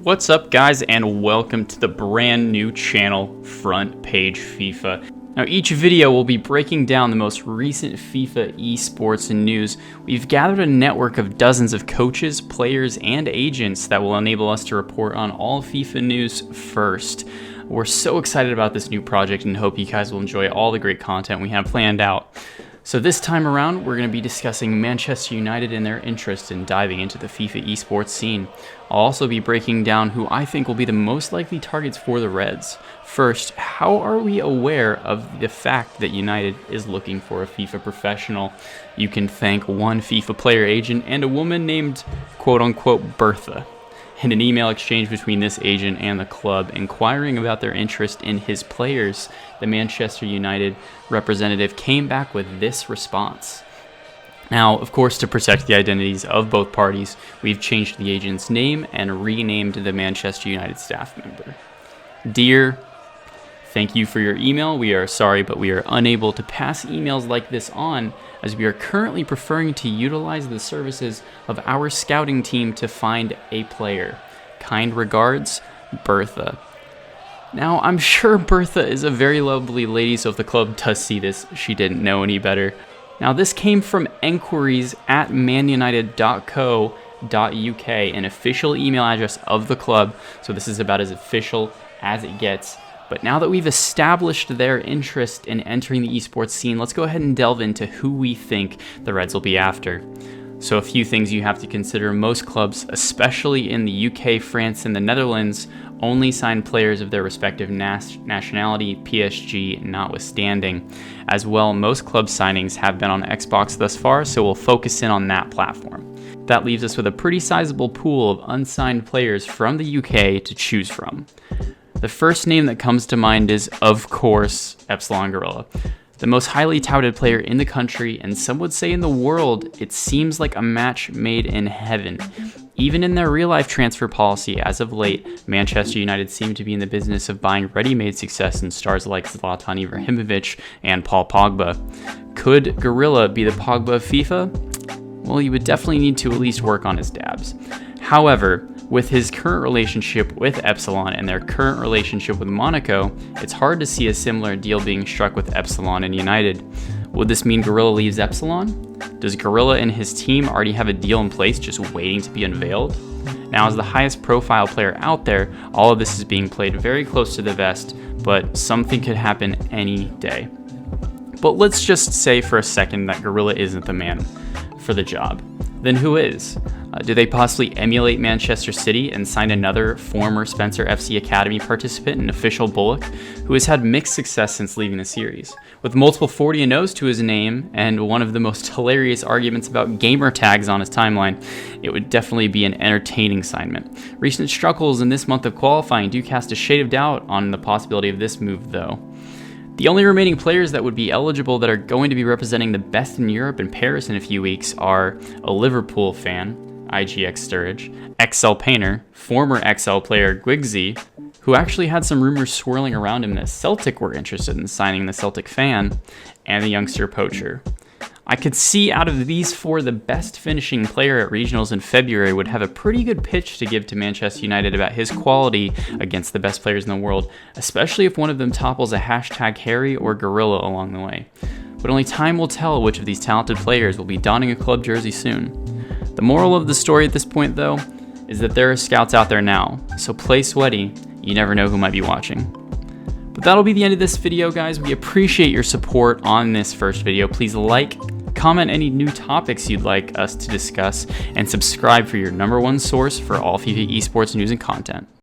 What's up, guys, and welcome to the brand new channel, Front Page FIFA. Now, each video will be breaking down the most recent FIFA esports and news. We've gathered a network of dozens of coaches, players, and agents that will enable us to report on all FIFA news first. We're so excited about this new project and hope you guys will enjoy all the great content we have planned out. So this time around, we're going to be discussing Manchester United and their interest in diving into the FIFA esports scene. I'll also be breaking down who I think will be the most likely targets for the Reds. First, how are we aware of the fact that United is looking for a FIFA professional? You can thank one FIFA player agent and a woman named quote-unquote Bertha. In an email exchange between this agent and the club inquiring about their interest in his players, the Manchester United representative came back with this response. Now, of course, to protect the identities of both parties, we've changed the agent's name and renamed the Manchester United staff member. Dear, thank you for your email. We are sorry, but we are unable to pass emails like this on, as we are currently preferring to utilize the services of our scouting team to find a player. Kind regards, Bertha. Now, I'm sure Bertha is a very lovely lady, so if the club does see this, she didn't know any better. Now, this came from enquiries at manunited.co.uk, an official email address of the club, so this is about as official as it gets. But now that we've established their interest in entering the esports scene, let's go ahead and delve into who we think the Reds will be after. So a few things you have to consider. Most clubs, especially in the UK, France, and the Netherlands, only sign players of their respective nationality, PSG notwithstanding. As well, most club signings have been on Xbox thus far, so we'll focus in on that platform. That leaves us with a pretty sizable pool of unsigned players from the UK to choose from. The first name that comes to mind is, of course, Epsilon Gorilla. The most highly touted player in the country, and some would say in the world, it seems like a match made in heaven. Even in their real-life transfer policy, as of late, Manchester United seem to be in the business of buying ready-made success in stars like Zlatan Ibrahimovic and Paul Pogba. Could Gorilla be the Pogba of FIFA? Well, he would definitely need to at least work on his dabs. However, with his current relationship with Epsilon and their current relationship with Monaco, it's hard to see a similar deal being struck with Epsilon and United. Would this mean Gorilla leaves Epsilon? Does Gorilla and his team already have a deal in place just waiting to be unveiled? Now, as the highest profile player out there, all of this is being played very close to the vest, but something could happen any day. But let's just say for a second that Gorilla isn't the man for the job. Then who is? Do they possibly emulate Manchester City and sign another former Spencer FC Academy participant, an official Bullock, who has had mixed success since leaving the series? With multiple 40-0s to his name and one of the most hilarious arguments about gamer tags on his timeline, it would definitely be an entertaining assignment. Recent struggles in this month of qualifying do cast a shade of doubt on the possibility of this move, though. The only remaining players that would be eligible that are going to be representing the best in Europe in Paris in a few weeks are a Liverpool fan, IGX Sturridge, XL Painter, former XL player Gwigsy, who actually had some rumors swirling around him that Celtic were interested in signing the Celtic fan, and the youngster Poacher. I could see out of these four, the best finishing player at regionals in February would have a pretty good pitch to give to Manchester United about his quality against the best players in the world, especially if one of them topples a hashtag Harry or Gorilla along the way. But only time will tell which of these talented players will be donning a club jersey soon. The moral of the story at this point, though, is that there are scouts out there now, so play sweaty, you never know who might be watching. But that'll be the end of this video, guys. We appreciate your support on this first video. Please like, comment any new topics you'd like us to discuss, and subscribe for your #1 source for all FIFA esports news and content.